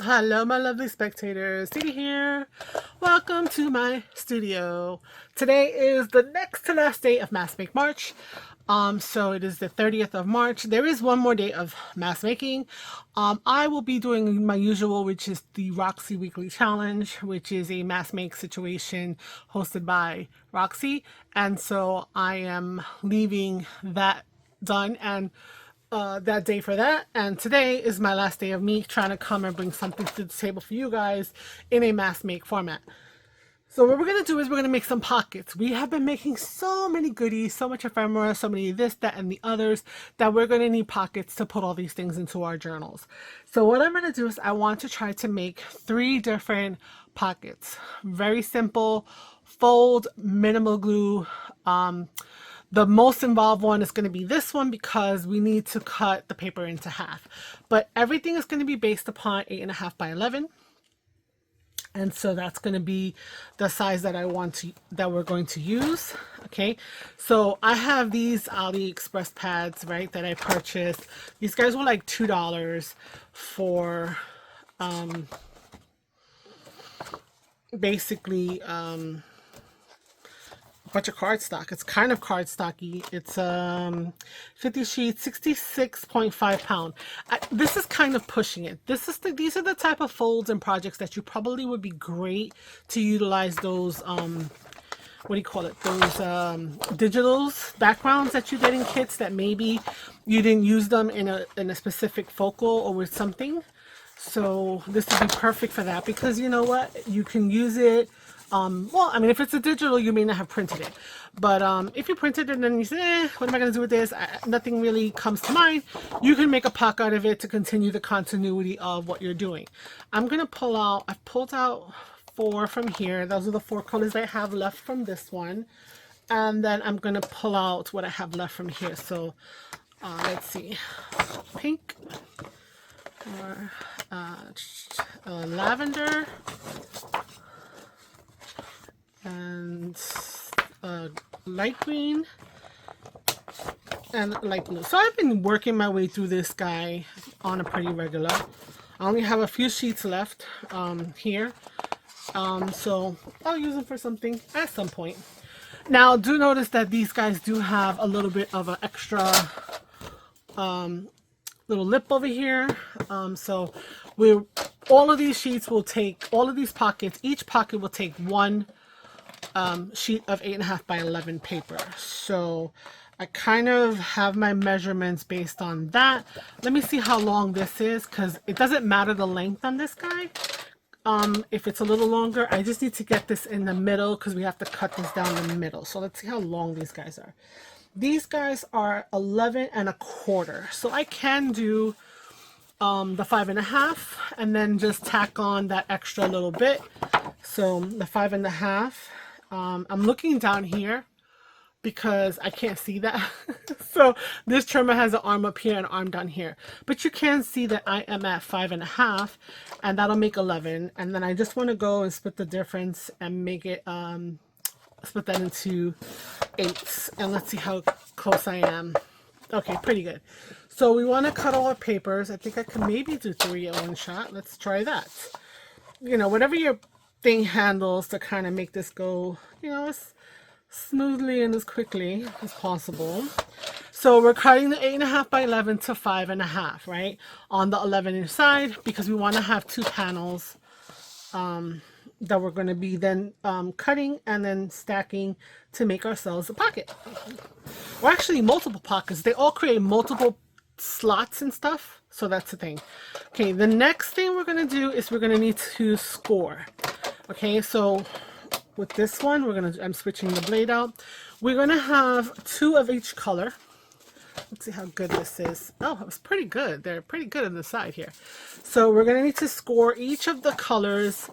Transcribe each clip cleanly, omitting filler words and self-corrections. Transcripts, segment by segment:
Hello, my lovely spectators. Dee here. Welcome to my studio. Today is the next to last day of Mass Make March. So it is the 30th of March. There is one more day of mass making. I will be doing my usual, which is the Roxy Weekly Challenge, which is a mass make situation hosted by Roxy. And so I am leaving that done and that day for that. And today is my last day of me trying to come and bring something to the table for you guys in a mass make format. So what we're going to do is we're going to make some pockets. We have been making so many goodies, so much ephemera, so many this, that, and the others that we're going to need pockets to put all these things into our journals. So what I'm going to do is I want to try to make 3 different pockets. Very simple, fold, minimal glue. The most involved one is going to be this one because we need to cut the paper into half. But everything is going to be based upon 8.5 by 11. And so that's going to be the size that we're going to use. Okay, so I have these AliExpress pads, right, that I purchased. These guys were like $2 for basically bunch of cardstock. It's kind of cardstocky. It's 50 sheets, 66.5 pound. This is kind of pushing it. These are the type of folds and projects that you probably would be great to utilize those what do you call it, those digitals backgrounds that you get in kits that maybe you didn't use them in a specific focal or with something. So this would be perfect for that because you know what, you can use it. Well, I mean, if it's a digital, you may not have printed it. But if you printed it and then you say, what am I going to do with this? Nothing really comes to mind. You can make a pocket out of it to continue the continuity of what you're doing. I'm going to pull out, I've pulled out 4 from here. Those are the 4 colors I have left from this one. And then I'm going to pull out what I have left from here. So let's see. Pink or lavender. And light green and light blue. So I've been working my way through this guy on a pretty regular. I only have a few sheets left here. So I'll use them for something at some point. Now do notice that these guys do have a little bit of an extra little lip over here. So all of these sheets will take, all of these pockets, each pocket will take 1 sheet of 8.5 by 11 paper. So I kind of have my measurements based on that. Let me see how long this is because it doesn't matter the length on this guy. If it's a little longer, I just need to get this in the middle because we have to cut this down the middle. So let's see how long these guys are. These guys are 11.25. So I can do the 5.5 and then just tack on that extra little bit. So the 5.5. I'm looking down here because I can't see that. So this trimmer has an arm up here and an arm down here. But you can see that I am at 5.5 and that'll make 11. And then I just want to go and split the difference and make it, split that into 8s. And let's see how close I am. Okay, pretty good. So we want to cut all our papers. I think I can maybe do 3 at one shot. Let's try that. You know, whatever your thing handles to kind of make this go, you know, as smoothly and as quickly as possible. So we're cutting the 8.5 by 11 to 5.5, right? On the 11-inch side because we want to have 2 panels that we're going to be then cutting and then stacking to make ourselves a pocket. Or actually multiple pockets. They all create multiple slots and stuff. So that's the thing. Okay, the next thing we're going to do is we're going to need to score. Okay, so with this one, I'm switching the blade out. We're going to have 2 of each color. Let's see how good this is. Oh, it was pretty good. They're pretty good on the side here. So we're going to need to score each of the colors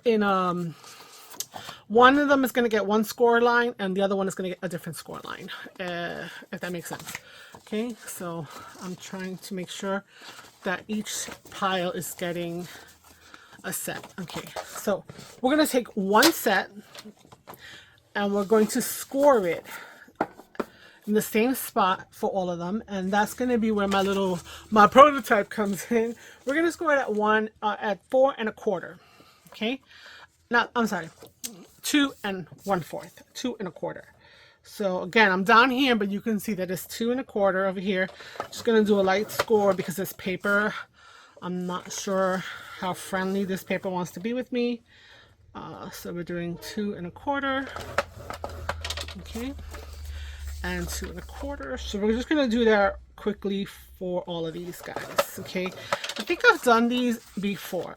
in one of them is going to get 1 score line and the other one is going to get a different score line, if that makes sense. Okay, so I'm trying to make sure that each pile is getting a set. Okay, so we're going to take 1 set and we're going to score it in the same spot for all of them, and that's going to be where my prototype comes in. We're going to score it at 4 1/4. Okay, now I'm sorry, 2 1/4, 2 1/4. So again, I'm down here, but you can see that it's 2 1/4 over here. Just going to do a light score because this paper, I'm not sure how friendly this paper wants to be with me. So we're doing 2 1/4. Okay, and 2 1/4. So we're just going to do that quickly for all of these guys. Okay, I think I've done these before.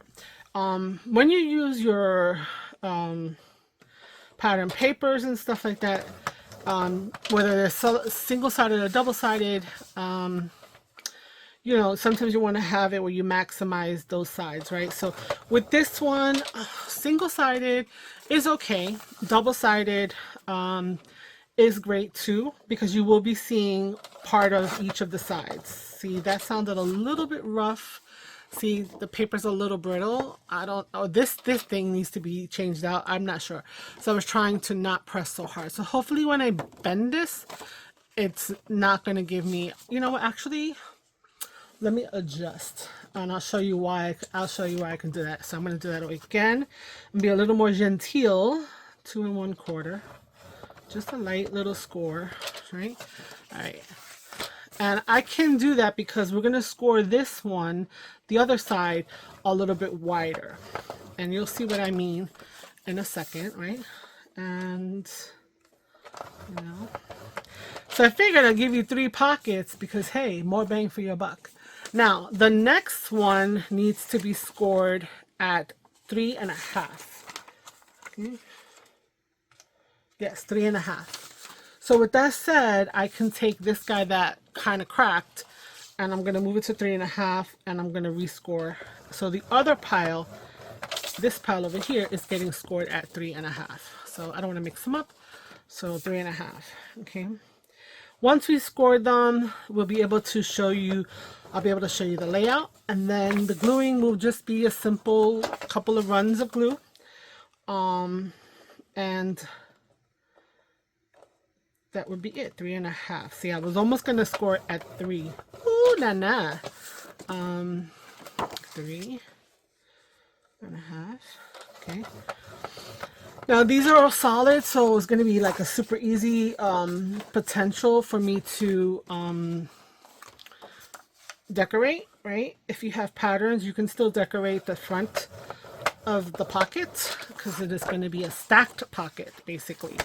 When you use your pattern papers and stuff like that, whether they're single-sided or double-sided, you know, sometimes you want to have it where you maximize those sides, right? So with this one, single-sided is okay. Double-sided is great too, because you will be seeing part of each of the sides. See, that sounded a little bit rough. See, the paper's a little brittle. This thing needs to be changed out. I'm not sure. So I was trying to not press so hard. So hopefully when I bend this, it's not going to give me, you know what, actually, let me adjust and I'll show you why. I'll show you why I can do that. So I'm going to do that again and be a little more genteel. 2 1/4. Just a light little score, right? All right. And I can do that because we're going to score this one, the other side, a little bit wider. And you'll see what I mean in a second, right? And, you know. So I figured I'd give you 3 pockets because, hey, more bang for your buck. Now, the next one needs to be scored at 3 1/2. Okay. Yes, 3 1/2. So with that said, I can take this guy that kind of cracked and I'm going to move it to 3 1/2 and I'm going to rescore. So the other pile, this pile over here, is getting scored at 3 1/2. So I don't want to mix them up. So 3 1/2. Okay. Once we score them, we'll be able to show you, I'll be able to show you the layout, and then the gluing will just be a simple couple of runs of glue. And that would be it. 3 1/2. See, I was almost going to score at 3. Ooh, nah. 3 1/2. Okay. Now these are all solid, so it's going to be like a super easy potential for me to decorate, right? If you have patterns, you can still decorate the front of the pocket because it is going to be a stacked pocket, basically.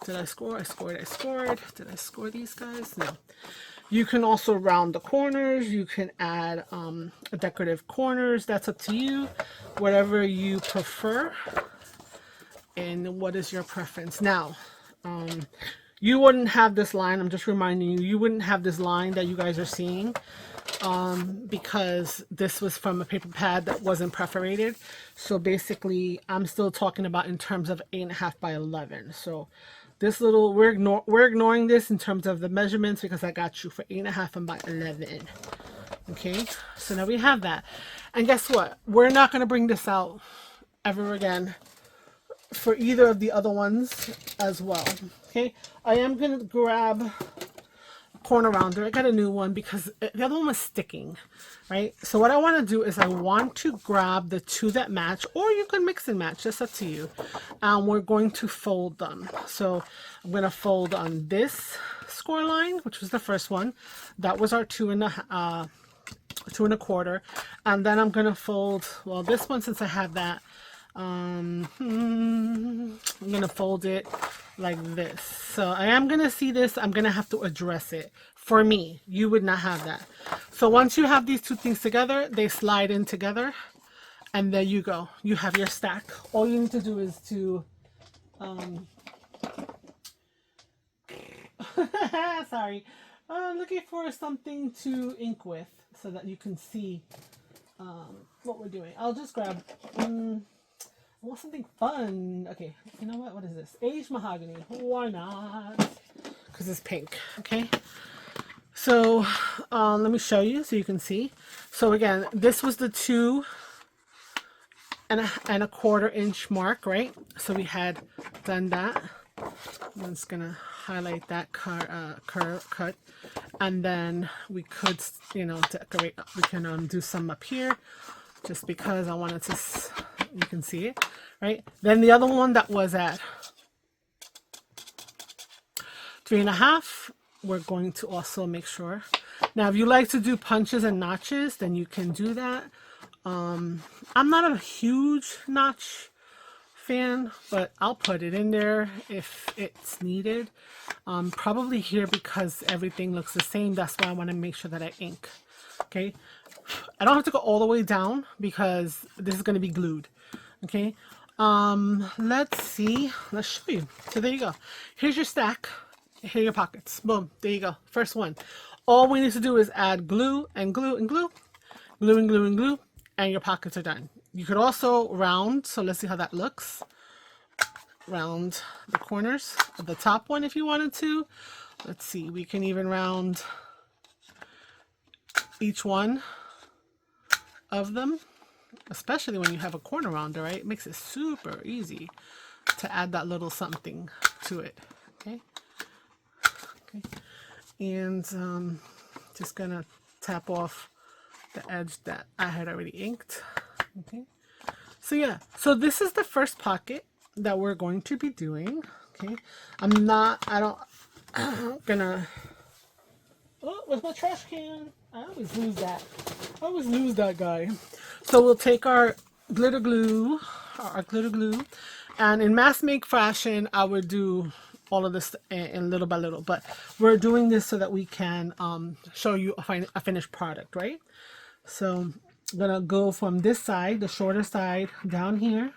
Did I score? I scored. Did I score these guys? No. You can also round the corners. You can add decorative corners. That's up to you. Whatever you prefer. And what is your preference? Now, you wouldn't have this line. I'm just reminding you, you wouldn't have this line that you guys are seeing because this was from a paper pad that wasn't perforated. So basically, I'm still talking about in terms of 8 1/2 by 11. So this little, we're ignoring this in terms of the measurements because I got you for 8 1/2 and by 11. Okay, so now we have that. And guess what? We're not going to bring this out ever again for either of the other ones as well. Okay, I am going to grab a corner rounder. I got a new one because the other one was sticking, right? So what I want to do is I want to grab the 2 that match, or you can mix and match, that's up to you. And we're going to fold them. So I'm going to fold on this score line, which was the first one. That was our 2 1/4. And then I'm going to fold, well, this one, since I have that, I'm going to fold it like this. So I am going to see this. I'm going to have to address it. For me, you would not have that. So once you have these 2 things together, they slide in together. And there you go. You have your stack. All you need to do is to... sorry. I'm looking for something to ink with so that you can see what we're doing. I'll just grab... I want something fun. Okay, you know what? What is this? Aged mahogany. Why not? Because it's pink. Okay. So let me show you so you can see. So again, this was the 2 1/4 inch mark, right? So we had done that. I'm just gonna highlight that cut, and then we could, you know, decorate. We can do some up here, just because I wanted to. You can see it, right? Then the other one that was at 3.5, we're going to also make sure. Now, if you like to do punches and notches, then you can do that. I'm not a huge notch fan, but I'll put it in there if it's needed. Probably here because everything looks the same. That's why I want to make sure that I ink. Okay, I don't have to go all the way down because this is going to be glued. Okay, let's see. Let's show you. So there you go. Here's your stack. Here are your pockets. Boom. There you go. First one. All we need to do is add glue and glue and glue, glue and glue and glue, and your pockets are done. You could also round. So let's see how that looks. Round the corners of the top one if you wanted to. Let's see. We can even round each one of them, especially when you have a corner rounder, right? It makes it super easy to add that little something to it. Okay. Okay. And just gonna tap off the edge that I had already inked. Okay. So yeah, so this is the first pocket that we're going to be doing. Okay. I'm gonna, oh, where's my trash can? I always lose that. I always lose that guy. So we'll take our glitter glue, and in mass make fashion, I would do all of this in little by little, but we're doing this so that we can show you a finished product, right? So I'm gonna go from this side, the shorter side, down here,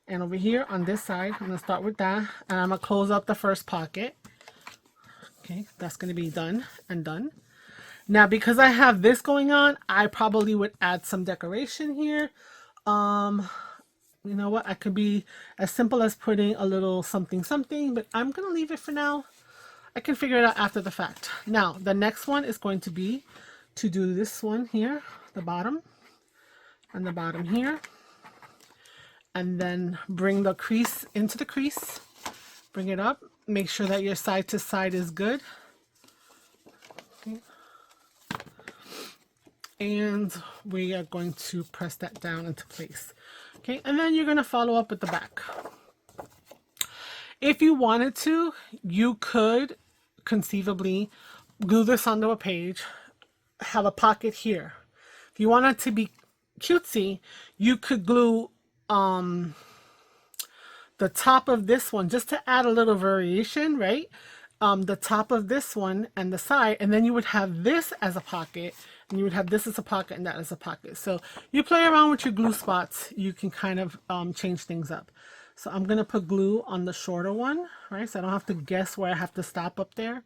and over here on this side. I'm gonna start with that, and I'm gonna close up the first pocket. Okay, that's gonna be done and done. Now, because I have this going on, I probably would add some decoration here. You know what? I could be as simple as putting a little something something, but I'm going to leave it for now. I can figure it out after the fact. Now, the next one is going to be to do this one here, the bottom, and the bottom here. And then bring the crease into the crease. Bring it up. Make sure that your side to side is good. Okay. And we are going to press that down into place. Okay, and then you're going to follow up with the back. If you wanted to, you could conceivably glue this onto a page, have a pocket here. If you want it to be cutesy, you could glue the top of this one just to add a little variation, right? The top of this one and the side, and then you would have this as a pocket, and you would have this as a pocket and that as a pocket. So you play around with your glue spots. You can kind of change things up. So I'm going to put glue on the shorter one, right? So I don't have to guess where I have to stop up there,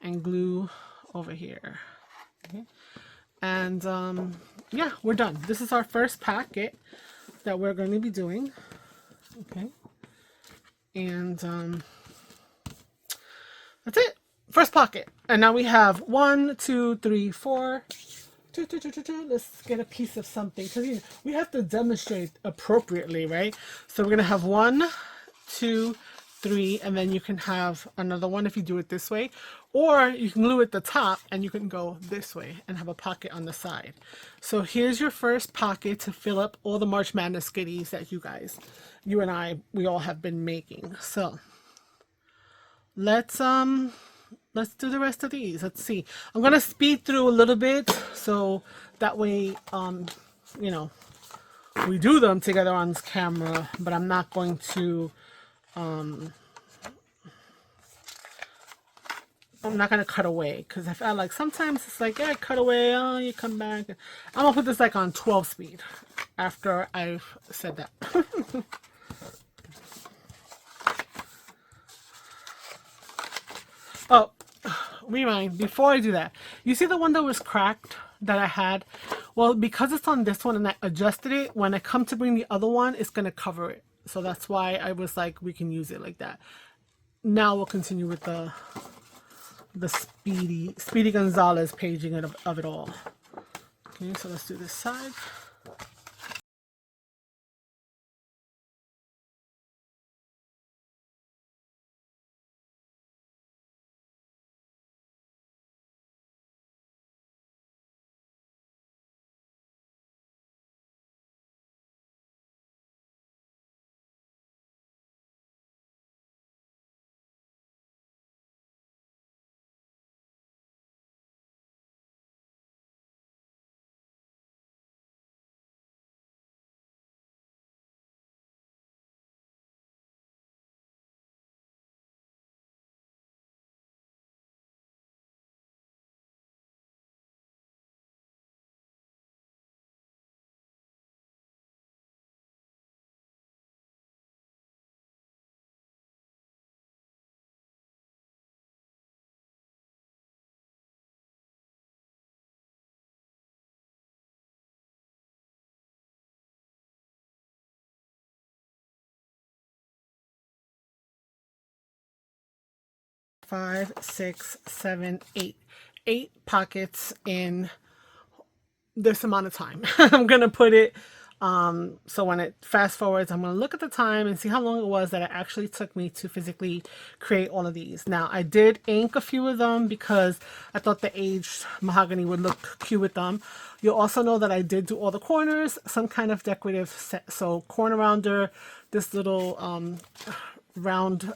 and glue over here. Okay. And yeah, we're done. This is our first packet that we're going to be doing. Okay. And that's it. First pocket. And now we have 1, 2, 3, 4. Let's get a piece of something, because you know, we have to demonstrate appropriately, right? So we're going to have 1, 2, 3, and then you can have another one if you do it this way. Or you can glue at the top and you can go this way and have a pocket on the side. So here's your first pocket to fill up all the March Madness goodies that you and I, we all have been making. So let's do the rest of these. Let's see. I'm gonna speed through a little bit so that way you know, we do them together on this camera, but I'm not going to I'm not gonna cut away, because I feel like sometimes it's like, yeah, cut away, oh, you come back. I'm gonna put this like on 12 speed after I've said that. Oh, rewind, before I do that, you see the one that was cracked that I had? Well, because it's on this one and I adjusted it, when I come to bring the other one, it's gonna cover it. So that's why I was like, we can use it like that. Now we'll continue with the Speedy Gonzalez paging of it all. Okay, so let's do this side. 5, 6, 7, 8. 8 pockets in this amount of time. I'm going to put it, so when it fast forwards, I'm going to look at the time and see how long it was that it actually took me to physically create all of these. Now, I did ink a few of them because I thought the aged mahogany would look cute with them. You'll also know that I did do all the corners, some kind of decorative set. So corner rounder, this little round,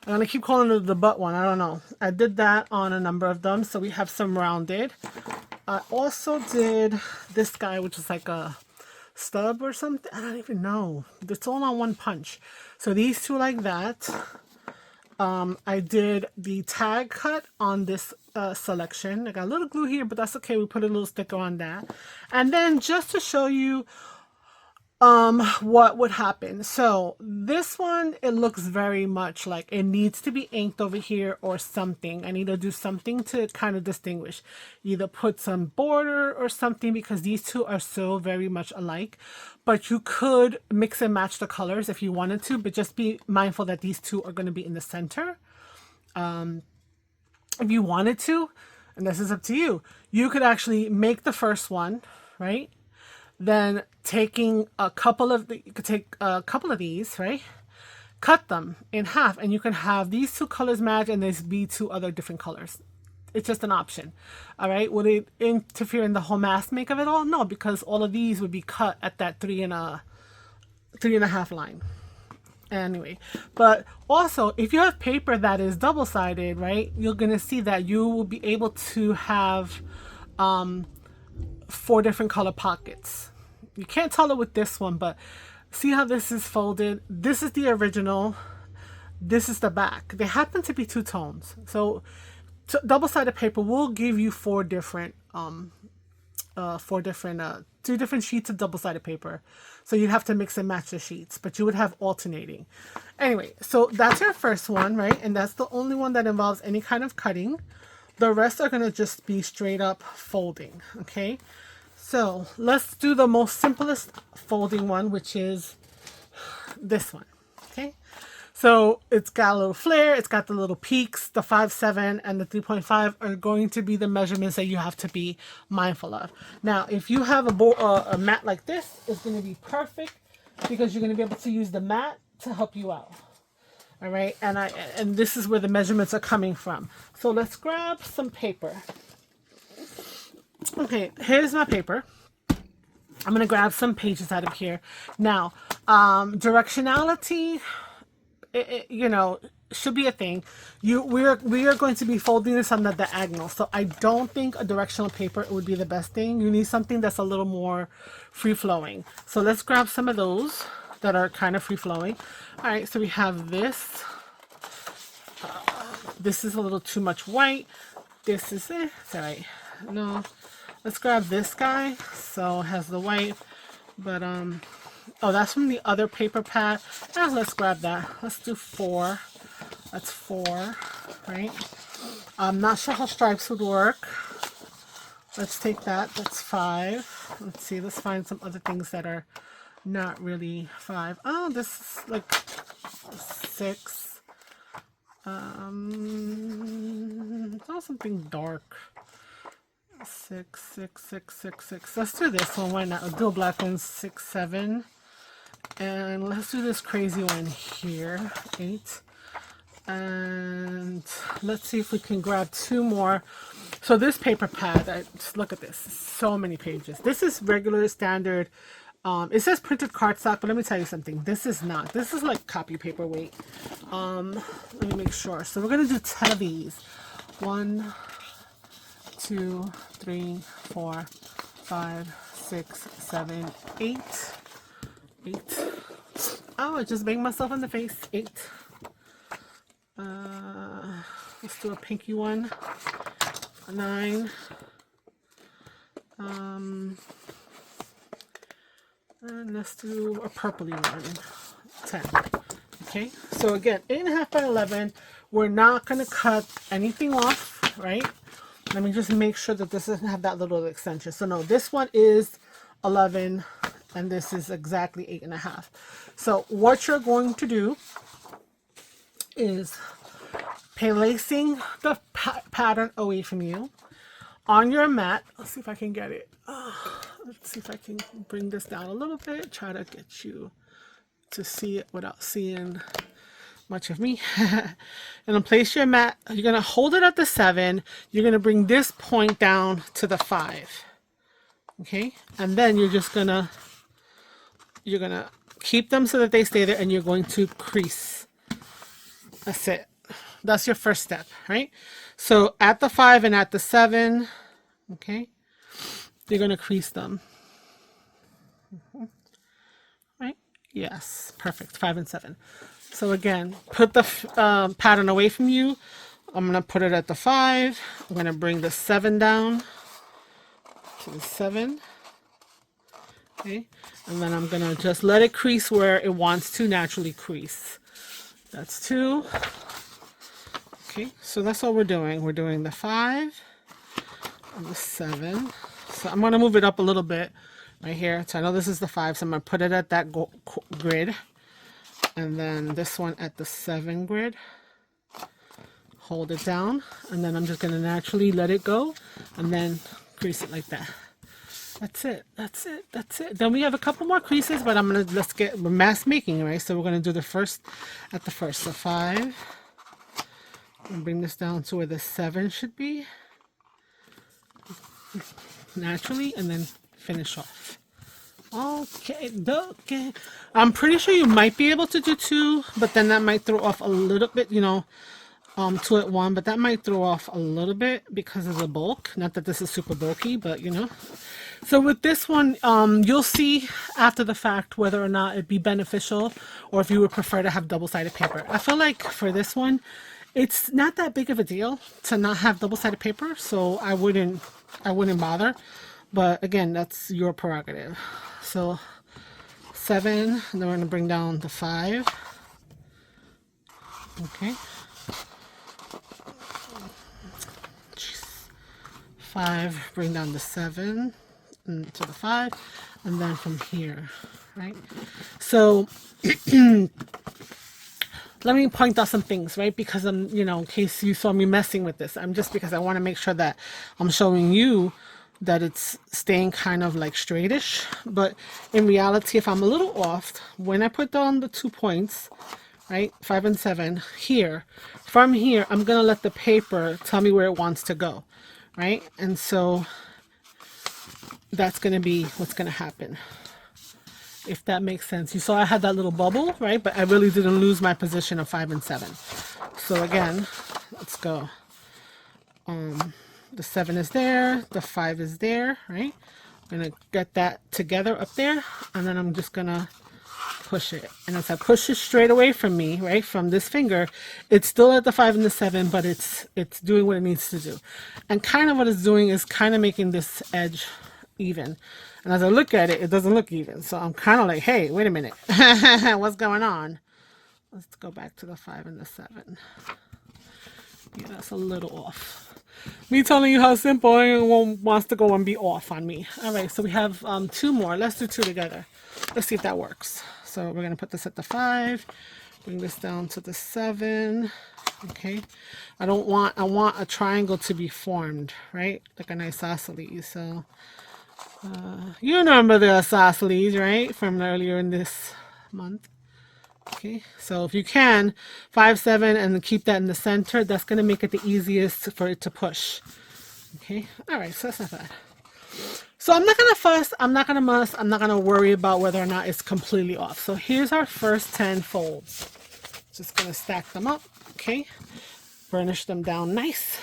I'm going to keep calling it the butt one. I don't know. I did that on a number of them. So we have some rounded. I also did this guy, which is like a stub or something. I don't even know. It's all on one punch. So these two like that. I did the tag cut on this selection. I got a little glue here, but that's okay. We put a little sticker on that. And then just to show you what would happen. So this one, it looks very much like it needs to be inked over here or something. I need to do something to kind of distinguish. Either put some border or something, because these two are so very much alike. But you could mix and match the colors if you wanted to, but just be mindful that these two are going to be in the center. If you wanted to, and this is up to you, you could actually make the first one, right? Then taking a couple of you could take a couple of these, right? Cut them in half, and you can have these two colors match and there's be two other different colors. It's just an option. All right. Would it interfere in the whole mass make of it all? No, because all of these would be cut at that 3.5 line. Anyway, but also if you have paper that is double-sided, right, you're gonna see that you will be able to have 4 different color pockets. You can't tell it with this one, but see how this is folded? This is the original. This is the back. They happen to be 2 tones. So double-sided paper will give you 4 different 2 different sheets of double-sided paper. So you'd have to mix and match the sheets, but you would have alternating. Anyway, so that's your first one, right? And that's the only one that involves any kind of cutting. The rest are going to just be straight up folding, okay? So let's do the most simplest folding one, which is this one, okay? So it's got a little flare, it's got the little peaks, the 5.7 and the 3.5 are going to be the measurements that you have to be mindful of. Now, if you have a mat like this, it's going to be perfect because you're going to be able to use the mat to help you out. All right, and this is where the measurements are coming from. So let's grab some paper. Okay, here's my paper. I'm going to grab some pages out of here. Now, directionality, you know, should be a thing. We are going to be folding this on the diagonal, so I don't think a directional paper would be the best thing. You need something that's a little more free-flowing. So let's grab some of those that are kind of free-flowing. All right, so we have this. This is a little too much white. This is it. Sorry, no. Let's grab this guy. So it has the white, but oh, that's from the other paper pad. Let's grab that. Let's do 4. That's 4, right? I'm not sure how stripes would work. Let's take that. That's 5. Let's see. Let's find some other things that are not really 5. Oh, this is like 6. Oh, something dark. 6, 6, 6, 6, 6. Let's do this one. Why not? I'll do a black one. 6, 7. And let's do this crazy one here. 8. And let's see if we can grab 2 more. So this paper pad, just look at this. So many pages. This is regular standard. It says printed cardstock, but let me tell you something. This is not. This is like copy paper weight. Let me make sure. So we're going to do 10 of these. 1, 2, 3, 4, 5, 6, 7, 8. 8. Oh, I just banged myself in the face. 8. Let's do a pinky one. 9. And let's do a purpley one. 10. Okay, so again, 8.5 by 11. We're not going to cut anything off, right? Let me just make sure that this doesn't have that little extension. So no, this one is 11 and this is exactly 8.5. So what you're going to do is placing the pattern away from you on your mat. Let's see if I can get it. Let's see if I can bring this down a little bit. Try to get you to see it without seeing much of me. And then place your mat. You're going to hold it at the 7. You're going to bring this point down to the 5. Okay? And then you're going to keep them so that they stay there, and you're going to crease. That's it. That's your first step, right? So at the 5 and at the 7, okay, you're going to crease them. Right? Yes, perfect. 5 and 7. So again, put the pattern away from you. I'm going to put it at the 5. I'm going to bring the 7 down to the 7. Okay, and then I'm going to just let it crease where it wants to naturally crease. That's 2. Okay, so that's all we're doing. We're doing the 5 and the 7. So I'm going to move it up a little bit right here. So I know this is the 5, so I'm going to put it at that grid. And then this one at the 7 grid. Hold it down. And then I'm just going to naturally let it go. And then crease it like that. That's it. That's it. That's it. Then we have a couple more creases, but we're mask making, right? So we're going to do the first at the first. So 5. And bring this down to where the 7 should be. Naturally, and then finish off. Okay, okay. I'm pretty sure you might be able to do 2, but then that might throw off a little bit, 2 at 1, but that might throw off a little bit because of the bulk. Not that this is super bulky, but So with this one, you'll see after the fact whether or not it'd be beneficial or if you would prefer to have double-sided paper. I feel like for this one, it's not that big of a deal to not have double-sided paper, so I wouldn't bother. But again, that's your prerogative. So 7, and then we're going to bring down the 5. Okay. 5, bring down the 7 to the 5, and then from here, right? So let me point out some things, right? Because I'm, in case you saw me messing with this, because I want to make sure that I'm showing you that it's staying kind of like straightish. But in reality, if I'm a little off, when I put down the 2 points, right, 5 and 7 here, from here, I'm going to let the paper tell me where it wants to go, right? And so that's going to be what's going to happen. If that makes sense. You saw I had that little bubble, right? But I really didn't lose my position of 5 and 7. So again, let's go. The 7 is there. The 5 is there, right? I'm going to get that together up there. And then I'm just going to push it. And as I push it straight away from me, right, from this finger, it's still at the 5 and the 7, but it's doing what it needs to do. And kind of what it's doing is kind of making this edge even. And as I look at it, it doesn't look even. So I'm kind of like, hey, wait a minute. What's going on? Let's go back to the 5 and the 7. Yeah, that's a little off. Me telling you how simple, everyone wants to go and be off on me. All right, so we have 2 more. Let's do 2 together. Let's see if that works. So we're going to put this at the 5. Bring this down to the 7. Okay. I want a triangle to be formed, right? Like an isosceles. So you remember the isosceles, right? From earlier in this month. Okay, so if you can, 5, 7, and keep that in the center, that's going to make it the easiest for it to push. Okay, all right, so that's not bad. So I'm not going to fuss, I'm not going to muss, I'm not going to worry about whether or not it's completely off. So here's our first 10 folds. Just going to stack them up, okay? Burnish them down nice.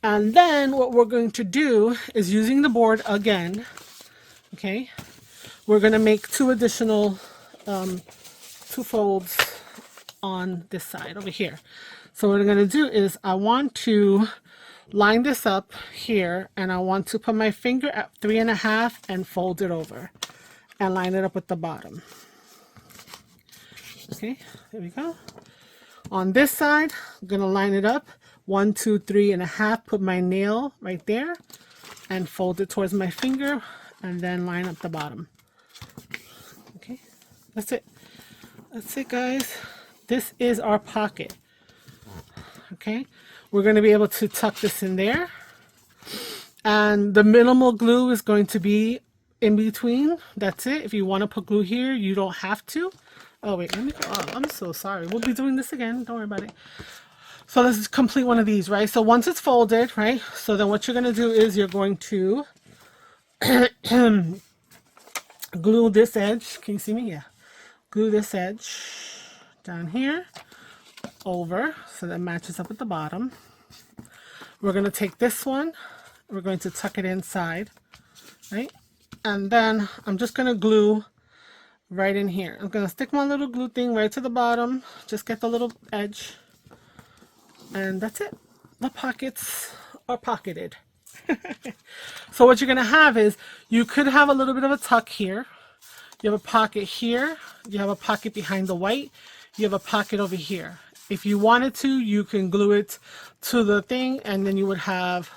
And then what we're going to do is using the board again, okay? We're going to make 2 additional 2 folds on this side over here. So what I'm going to do is I want to line this up here, and I want to put my finger at 3.5 and fold it over and line it up with the bottom. Okay, there we go. On this side, I'm going to line it up 1, 2, 3.5, put my nail right there and fold it towards my finger and then line up the bottom. Okay, that's it. That's it, guys. This is our pocket. Okay, we're going to be able to tuck this in there, and the minimal glue is going to be in between. That's it. If you want to put glue here, you don't have to. Oh wait, let me go. Oh, I'm so sorry. We'll be doing this again. Don't worry about it. So let's complete one of these, right? So once it's folded, right? So then what you're going to do is you're going to glue this edge. Can you see me? Yeah. Glue this edge down here over so that it matches up at the bottom. We're going to take this one. We're going to tuck it inside, right? And then I'm just going to glue right in here. I'm going to stick my little glue thing right to the bottom. Just get the little edge. And that's it. The pockets are pocketed. So what you're going to have is you could have a little bit of a tuck here. You have a pocket here. You have a pocket behind the white. You have a pocket over here. If you wanted to, you can glue it to the thing and then you would have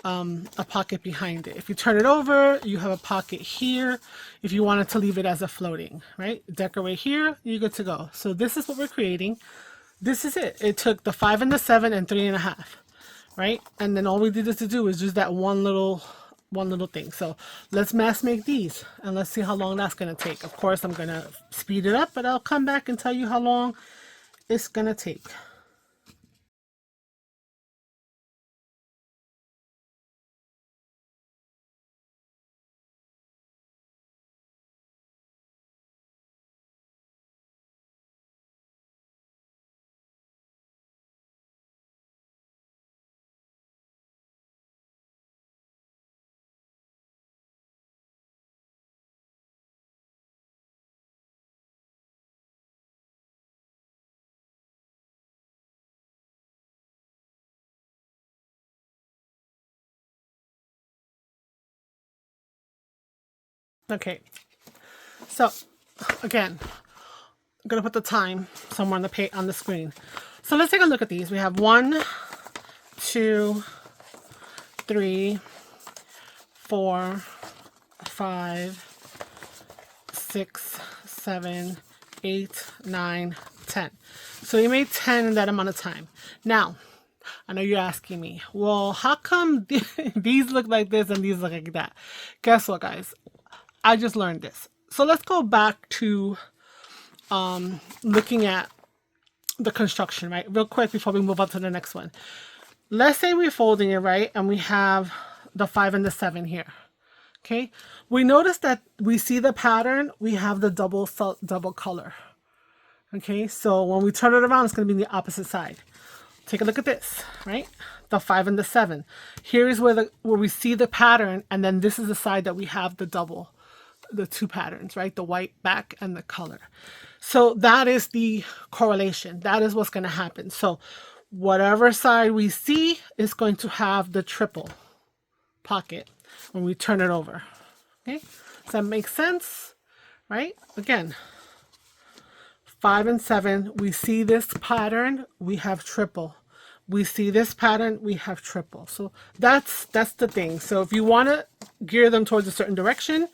a pocket behind it. If you turn it over, you have a pocket here. If you wanted to leave it as a floating, right? Decorate here, you're good to go. So this is what we're creating. This is it. It took the 5 and the 7 and 3.5, right? And then all we did to do is just that one little thing. So let's mass make these and let's see how long that's going to take. Of course, I'm going to speed it up, but I'll come back and tell you how long it's going to take. Okay, so again, I'm gonna put the time somewhere on the screen. So let's take a look at these. We have 1, 2, 3, 4, 5, 6, 7, 8, 9, 10. So you made 10 in that amount of time. Now, I know you're asking me, well, how come these look like this and these look like that? Guess what, guys? I just learned this. So let's go back to looking at the construction, right? Real quick before we move on to the next one. Let's say we're folding it, right? And we have the 5 and the 7 here. Okay. We notice that we see the pattern. We have the double color. Okay. So when we turn it around, it's going to be the opposite side. Take a look at this, right? The 5 and the 7. Here is where we see the pattern. And then this is the side that we have the two patterns, right? The white back and the color. So that is the correlation. That is what's going to happen. So whatever side we see is going to have the triple pocket when we turn it over. Okay. Does that make sense? Right? Again, 5 and 7, we see this pattern, we have triple. We see this pattern, we have triple. So that's the thing. So if you want to gear them towards a certain direction,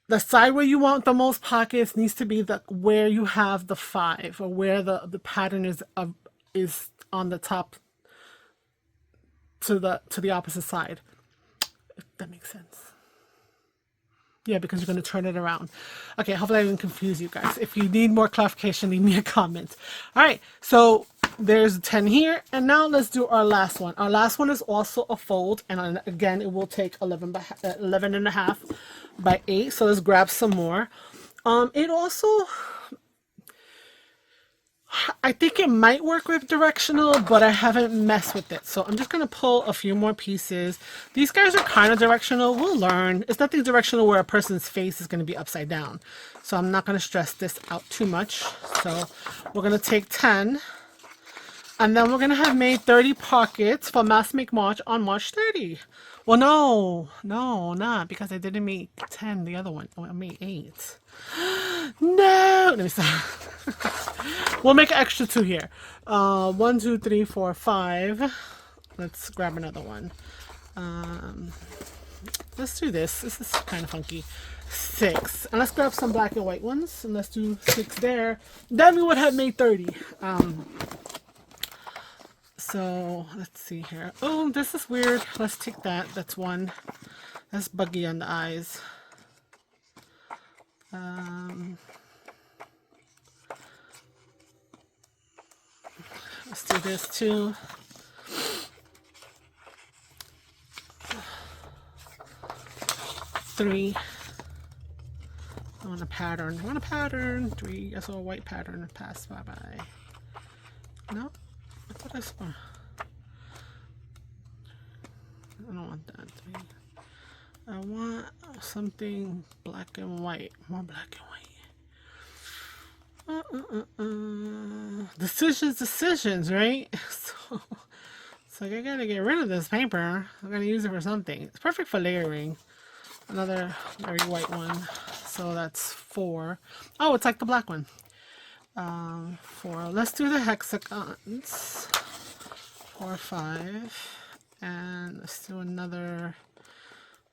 the side where you want the most pockets needs to be where you have the 5 or where the pattern is on the top to the opposite side. If that makes sense. Yeah, because you're going to turn it around. Okay, hopefully I didn't confuse you guys. If you need more clarification, leave me a comment. All right, so there's 10 here, and now let's do our last one. Our last one is also a fold, and again, it will take 11.5 by 8. So let's grab some more. It also, I think it might work with directional, but I haven't messed with it. So I'm just going to pull a few more pieces. These guys are kind of directional. We'll learn. It's nothing directional where a person's face is going to be upside down. So I'm not going to stress this out too much. So we're going to take 10. And then we're going to have made 30 pockets for Mass Make March on March 30. Well, no, not because I didn't make 10, the other one. Oh, I made 8. No, let me stop. We'll make an extra 2 here. 1, 2, 3, 4, 5. Let's grab another one. Let's do this. This is kind of funky. 6. And let's grab some black and white ones. And let's do 6 there. Then we would have made 30. So let's see here. Oh, this is weird. Let's take that. That's one. That's buggy on the eyes. Let's do this too. Three. I want a pattern. I want a pattern. Three. I saw a white pattern pass by. No? I thought I saw. I don't want that. Three. I want something black and white. More black and white. Decisions, right? So it's like I gotta get rid of this paper. I'm gonna use it for something. It's perfect for layering. Another very white one. So that's 4. Oh, it's like the black one. 4. Let's do the hexagons. 4, 5. And let's do another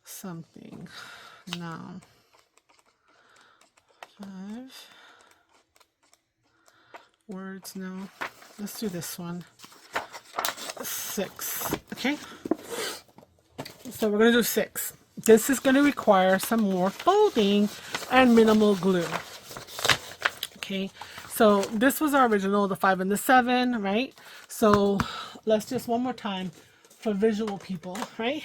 something. No. 5. Words, no. Let's do this one. 6. Okay. So we're going to do 6. This is going to require some more folding and minimal glue. Okay, so this was our original, the 5 and the 7, right? So let's just one more time for visual people, right?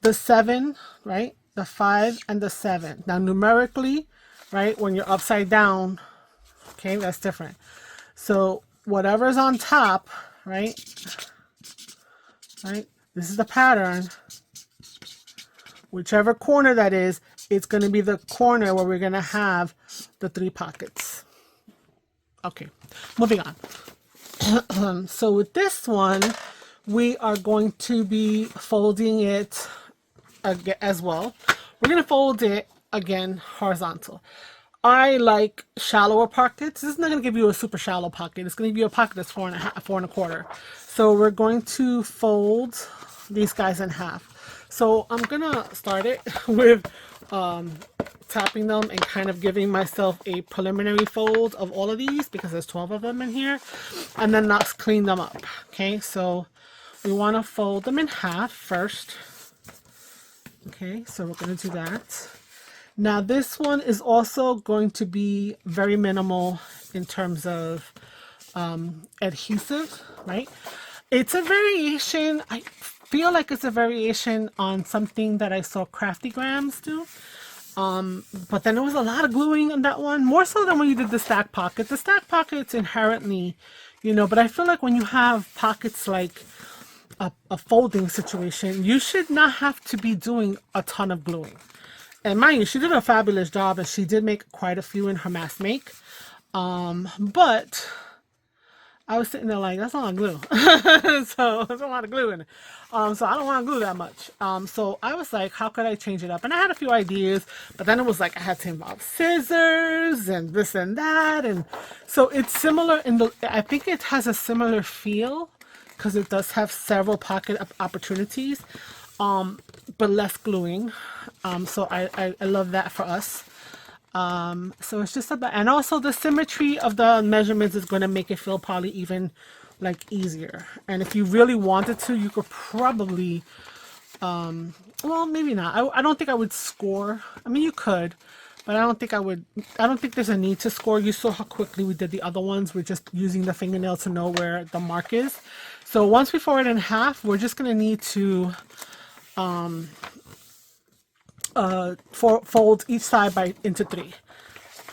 The 7, right? The 5 and the 7. Now numerically, right, when you're upside down, okay, that's different. So whatever's on top, right? Right? This is the pattern. Whichever corner that is, it's going to be the corner where we're going to have the 3 pockets. Okay, moving on. So with this one, we are going to be folding it as well. We're going to fold it again horizontal. I like shallower pockets. This is not going to give you a super shallow pocket. It's going to give you a pocket that's 4 and a quarter. So we're going to fold these guys in half. So I'm gonna start it with tapping them and kind of giving myself a preliminary fold of all of these because there's 12 of them in here, and then not clean them up. Okay, so we want to fold them in half first. Okay, so we're going to do that. Now this one is also going to be very minimal in terms of adhesive, right? It's a variation. I feel like it's a variation on something that I saw CraftyGrams do. But then there was a lot of gluing on that one, more so than when you did the stack pocket. The stack pockets inherently, you know, but I feel like when you have pockets like a folding situation, you should not have to be doing a ton of gluing. And mind you, she did a fabulous job, and she did make quite a few in her mass make. But I was sitting there like, that's a lot of glue. So there's a lot of glue in it. So I don't want to glue that much. So I was like, how could I change it up? And I had a few ideas, but then it was like I had to involve scissors and this and that. And so it's similar in the, I think it has a similar feel because it does have several pocket opportunities, but less gluing. So I love that for us. So it's just about, and also the symmetry of the measurements is going to make it feel probably even like easier. And if you really wanted to, you could probably, well, maybe not. I don't think I would score. I mean, you could, but I don't think I would. I don't think there's a need to score. You saw how quickly we did the other ones. We're just using the fingernail to know where the mark is. So once we fold it in half, we're just going to need to fold each side into 3.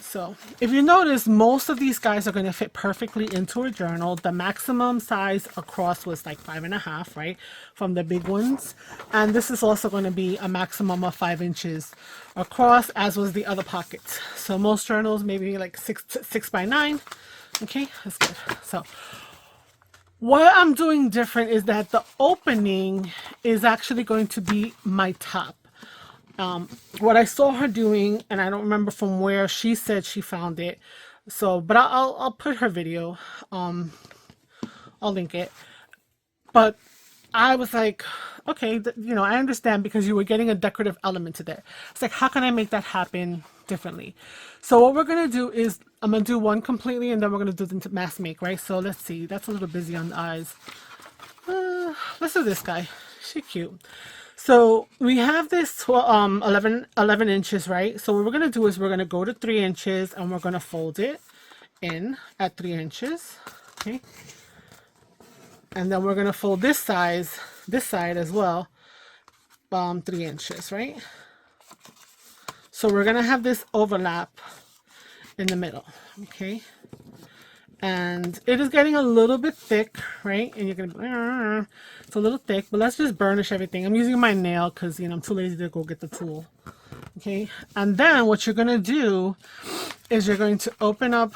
So if you notice, most of these guys are going to fit perfectly into a journal. The maximum size across was like 5.5, right, from the big ones. And this is also going to be a maximum of 5 inches across, as was the other pockets. So most journals maybe like 6 by 9. Okay, that's good. So what I'm doing different is that the opening is actually going to be my top. What I saw her doing, and I don't remember from where she said she found it, so, but I'll put her video, I'll link it, but I was like, okay, you know, I understand because you were getting a decorative element to that. It's like, how can I make that happen differently. So what we're going to do is I'm going to do one completely and then we're going to do the mass make, right? So let's see. That's a little busy on the eyes. Let's do this guy. She's cute. So we have this 11 inches, right? So what we're going to do is we're going to go to 3 inches and we're going to fold it in at 3 inches. Okay. And then we're going to fold this side as well, 3 inches, right? So we're going to have this overlap in the middle, okay? And it is getting a little bit thick, right? And you're going to, it's a little thick, but let's just burnish everything. I'm using my nail because, you know, I'm too lazy to go get the tool, okay? And then what you're going to do is you're going to open up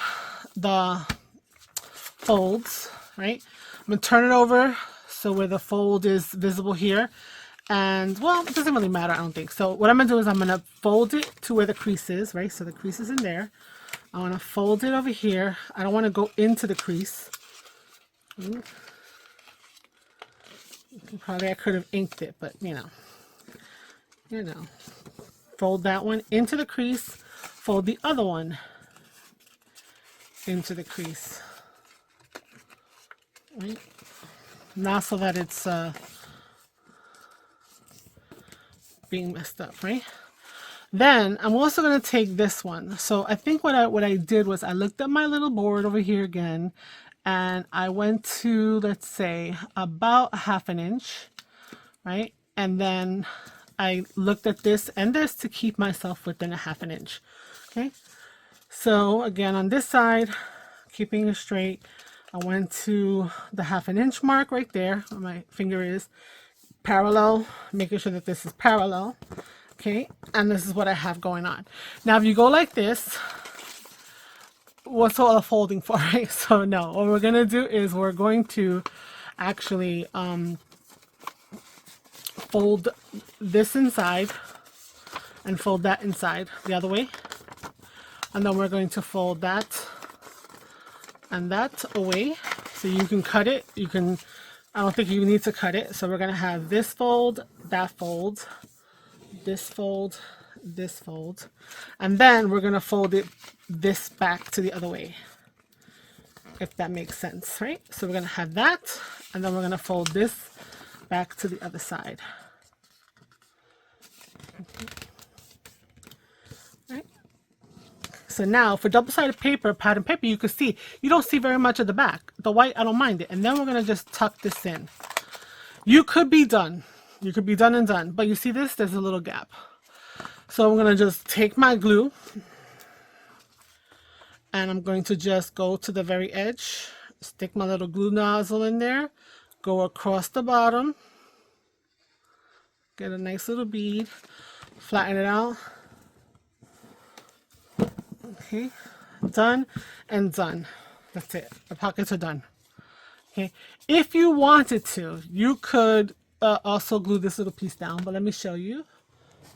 the folds, right? I'm going to turn it over so where the fold is visible here. And, well, it doesn't really matter, I don't think. So what I'm going to do is I'm going to fold it to where the crease is, right? So the crease is in there. I want to fold it over here. I don't want to go into the crease. Probably I could have inked it, but, you know. Fold that one into the crease. Fold the other one into the crease. Right? Not so that it's being messed up, right? Then I'm also going to take this one. So I think what I did was I looked at my little board over here again, and I went to, let's say, about 1/2 inch, right? And then I looked at this and this to keep myself within 1/2 inch. Okay. So again, on this side, keeping it straight, I went to the 1/2 inch mark right there where my finger is, parallel, making sure that this is parallel. Okay, and this is what I have going on. Now, if you go like this, what's all the folding for, right? So no, what we're going to do is we're going to actually fold this inside and fold that inside the other way. And then we're going to fold that and that away. So you can cut it. You can, I don't think you need to cut it. So we're going to have this fold, that fold, this fold, this fold, and then we're going to fold it this back to the other way, if that makes sense, right? So we're going to have that, and then we're going to fold this back to the other side. Right? So now for double-sided paper, pattern paper, you can see, you don't see very much of the back. The white, I don't mind it. And then we're going to just tuck this in. You could be done. You could be done and done. But you see this? There's a little gap. So I'm going to just take my glue. And I'm going to just go to the very edge. Stick my little glue nozzle in there. Go across the bottom. Get a nice little bead. Flatten it out. Okay. Done and done. That's it. The pockets are done. Okay. If you wanted to, you could also glue this little piece down, but let me show you.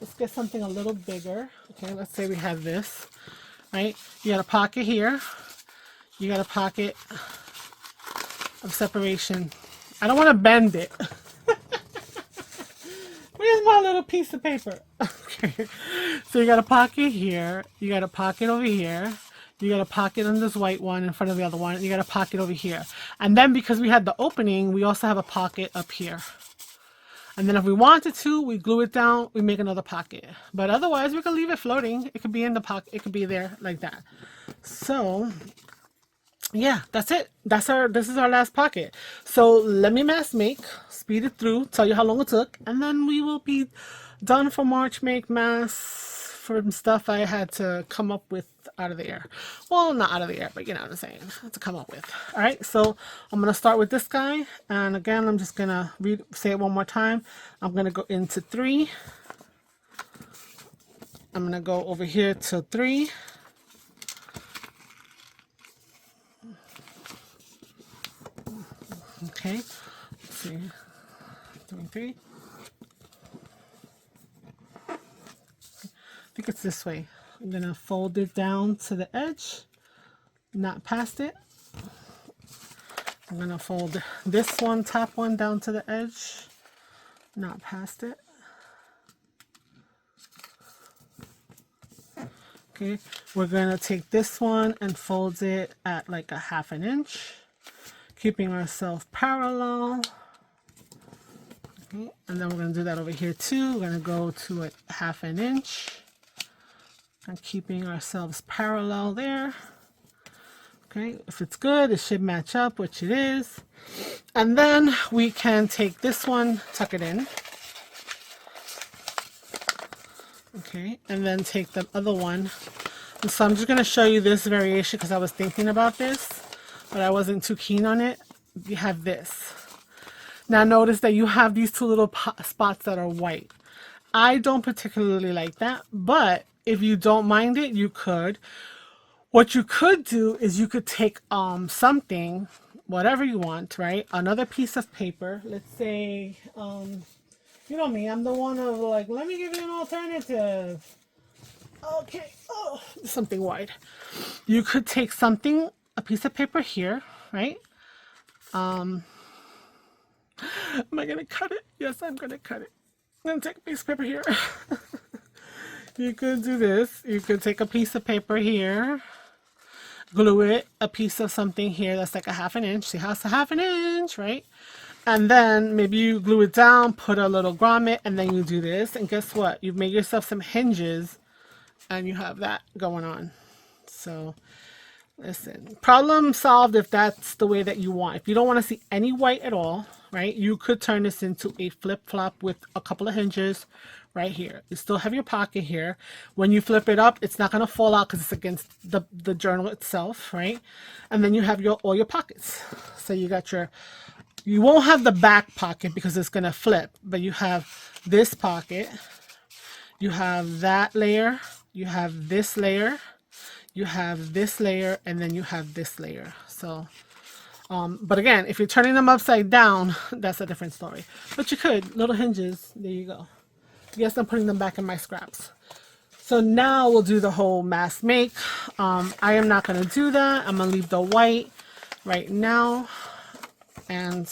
Let's get something a little bigger. Okay, let's say we have this, right? You got a pocket here. You got a pocket of separation. I don't want to bend it. Where's my little piece of paper? Okay, so you got a pocket here. You got a pocket over here. You got a pocket on this white one in front of the other one. You got a pocket over here. And then because we had the opening, we also have a pocket up here. And then if we wanted to, we glue it down, we make another pocket. But otherwise, we can leave it floating. It could be in the pocket. It could be there like that. So, yeah, that's it. This is our last pocket. So let me mass make, speed it through, tell you how long it took, and then we will be done for March Make Mass from stuff I had to come up with out of the air. Well, not out of the air, but you know what I'm saying, to come up with. All right, so I'm going to start with this guy. And again, I'm just going to say it one more time. I'm going to go into 3. I'm going to go over here to 3. Okay, let's see, 3. I think it's this way. I'm going to fold it down to the edge, not past it. I'm going to fold this one, top one, down to the edge, not past it. Okay, we're going to take this one and fold it at like a 1/2 inch, keeping ourselves parallel. Okay, and then we're going to do that over here too. We're going to go to a 1/2 inch and keeping ourselves parallel there. Okay, if it's good, it should match up, which it is. And then we can take this one, tuck it in. Okay, and then take the other one. And so I'm just going to show you this variation because I was thinking about this, but I wasn't too keen on it. You have this. Now notice that you have these two little spots that are white. I don't particularly like that, but if you don't mind it, you could. What you could do is you could take something, whatever you want, right? Another piece of paper. Let's say, you know me, I'm the one of like, let me give you an alternative. Okay, oh, something wide. You could take something, a piece of paper here, right? Am I gonna cut it? Yes, I'm gonna cut it. I'm gonna take a piece of paper here. You could do this. You could take a piece of paper here, glue it, a piece of something here that's like a 1/2 inch. See how it's a 1/2 inch, right? And then maybe you glue it down, put a little grommet, and then you do this. And guess what? You've made yourself some hinges, and you have that going on. So, listen, problem solved if that's the way that you want. If you don't want to see any white at all, right, you could turn this into a flip-flop with a couple of hinges right here. You still have your pocket here. When you flip it up, it's not going to fall out because it's against the journal itself, right? And then you have all your pockets. So you got you won't have the back pocket because it's going to flip, but you have this pocket, you have that layer, you have this layer, you have this layer, and then you have this layer. So, but again, if you're turning them upside down, that's a different story. But you could, little hinges, there you go. Yes, I'm putting them back in my scraps. So now we'll do the whole mask make. I am not going to do that. I'm going to leave the white right now. And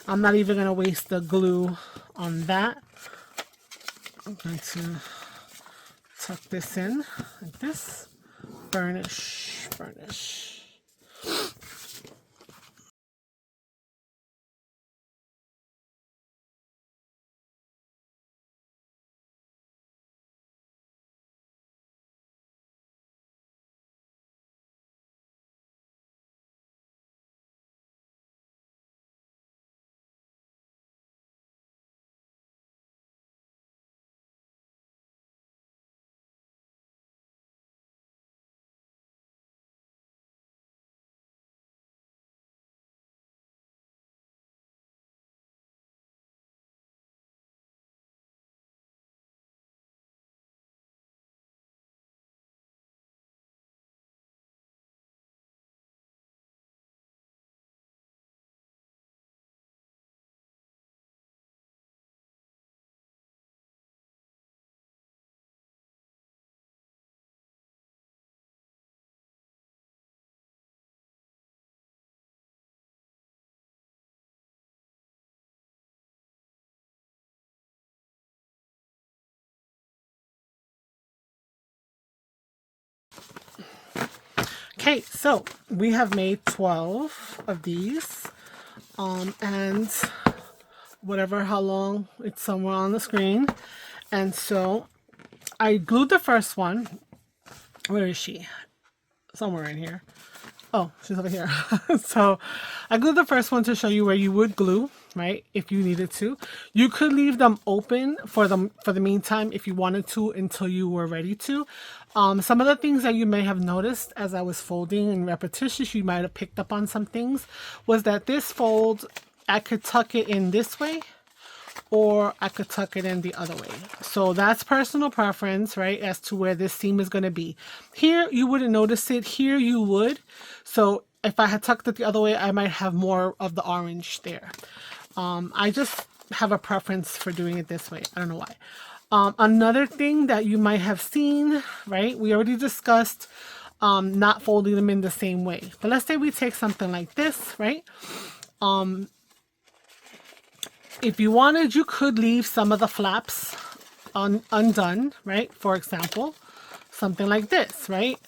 I'm not even going to waste the glue on that. I'm going to tuck this in like this. Burnish, burnish. Okay, so we have made 12 of these, and whatever, how long, it's somewhere on the screen. And so I glued the first one. Where is she? Somewhere in here. Oh, she's over here. So I glued the first one to show you where you would glue, right? If you needed to. You could leave them open for the meantime if you wanted to until you were ready to. Some of the things that you may have noticed as I was folding and repetitious, you might have picked up on some things, was that this fold, I could tuck it in this way, or I could tuck it in the other way. So that's personal preference, right, as to where this seam is going to be. Here, you wouldn't notice it. Here, you would. So if I had tucked it the other way, I might have more of the orange there. I just have a preference for doing it this way. I don't know why. Another thing that you might have seen, right, we already discussed not folding them in the same way. But let's say we take something like this, right? If you wanted, you could leave some of the flaps undone, right? For example. something like this, right?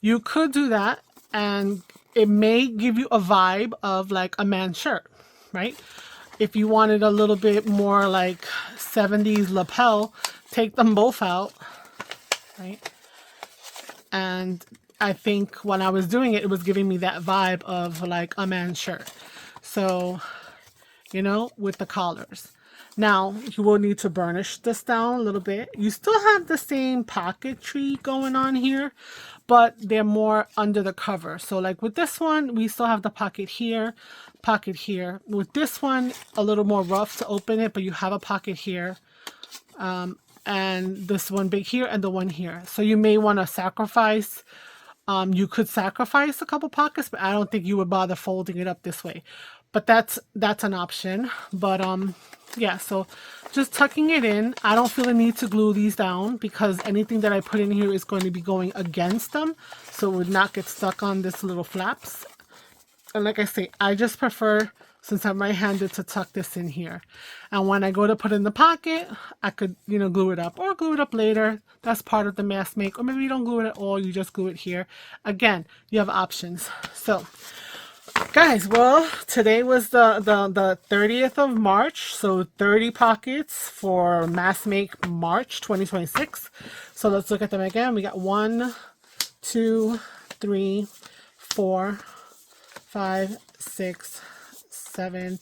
You could do that, and it may give you a vibe of like a man's shirt, right? If you wanted a little bit more like 70s lapel, take them both out, right? And I think when I was doing it, it was giving me that vibe of like a man's shirt. So, you know, with the collars. Now, you will need to burnish this down a little bit. You still have the same pocketry going on here, but they're more under the cover. So like with this one, we still have the pocket here, pocket here. With this one, a little more rough to open it, but you have a pocket here. And this one big here and the one here. So you may want to sacrifice. You could sacrifice a couple pockets, but I don't think you would bother folding it up this way. But that's an option. But yeah, so just tucking it in. I don't feel the need to glue these down because anything that I put in here is going to be going against them, so it would not get stuck on this little flaps. And like I say, I just prefer, since I'm right-handed, to tuck this in here. And when I go to put in the pocket, I could, you know, glue it up or glue it up later. That's part of the mask make. Or maybe you don't glue it at all, you just glue it here. Again, you have options. So, guys, well, today was the 30th of March. So 30 pockets for mask make March 2026. So let's look at them again. We got 1, 2, 3, 4, 5, 6, 7,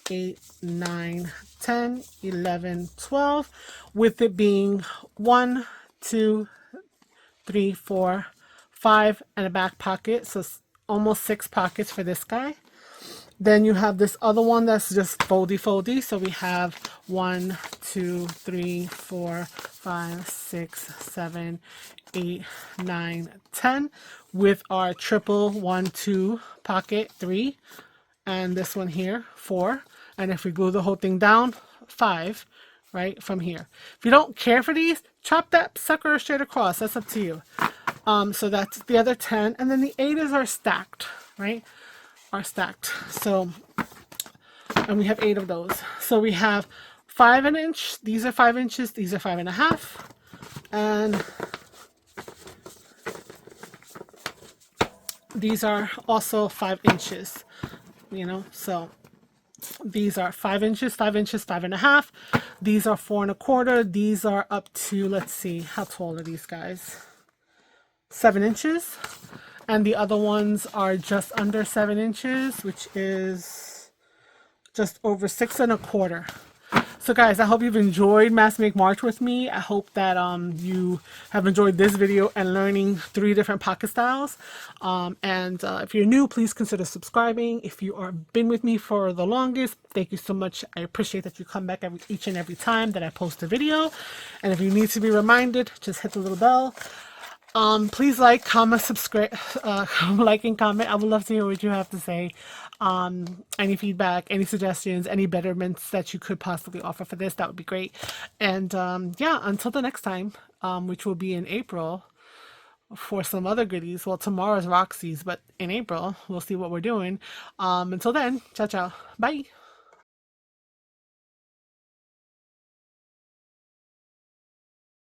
8, 9, 10, 11, 12, with it being 1, 2, 3, 4, 5, and a back pocket. So almost 6 pockets for this guy. Then you have this other one that's just foldy. So we have 1, 2, 3, 4, 5, 6, 7, 8, 9, 10 with our triple 1, 2 pocket 3, and this one here 4. And if we glue the whole thing down, 5, right from here. If you don't care for these, chop that sucker straight across. That's up to you. So that's the other 10, and then the 8s are stacked, right? Are stacked. So, and we have 8 of those. So we have 5 an inch. These are 5 inches. These are 5.5, and these are also 5 inches. You know, so these are 5 inches, 5 inches, 5.5. These are 4 1/4. These are up to, let's see, how tall are these guys? 7 inches. And the other ones are just under 7 inches, which is just over 6 1/4. So guys, I hope you've enjoyed Mask Make March with me. I hope that you have enjoyed this video and learning 3 different pocket styles. If you're new, please consider subscribing. If you are been with me for the longest, thank you so much. I appreciate that you come back each and every time that I post a video. And if you need to be reminded, just hit the little bell. Please like, comment, subscribe, like and comment. I would love to hear what you have to say. Any feedback, any suggestions, any betterments that you could possibly offer for this, that would be great. And yeah, until the next time, which will be in April for some other goodies. Well, tomorrow's Roxy's, but in April, we'll see what we're doing. Until then, ciao, ciao. Bye.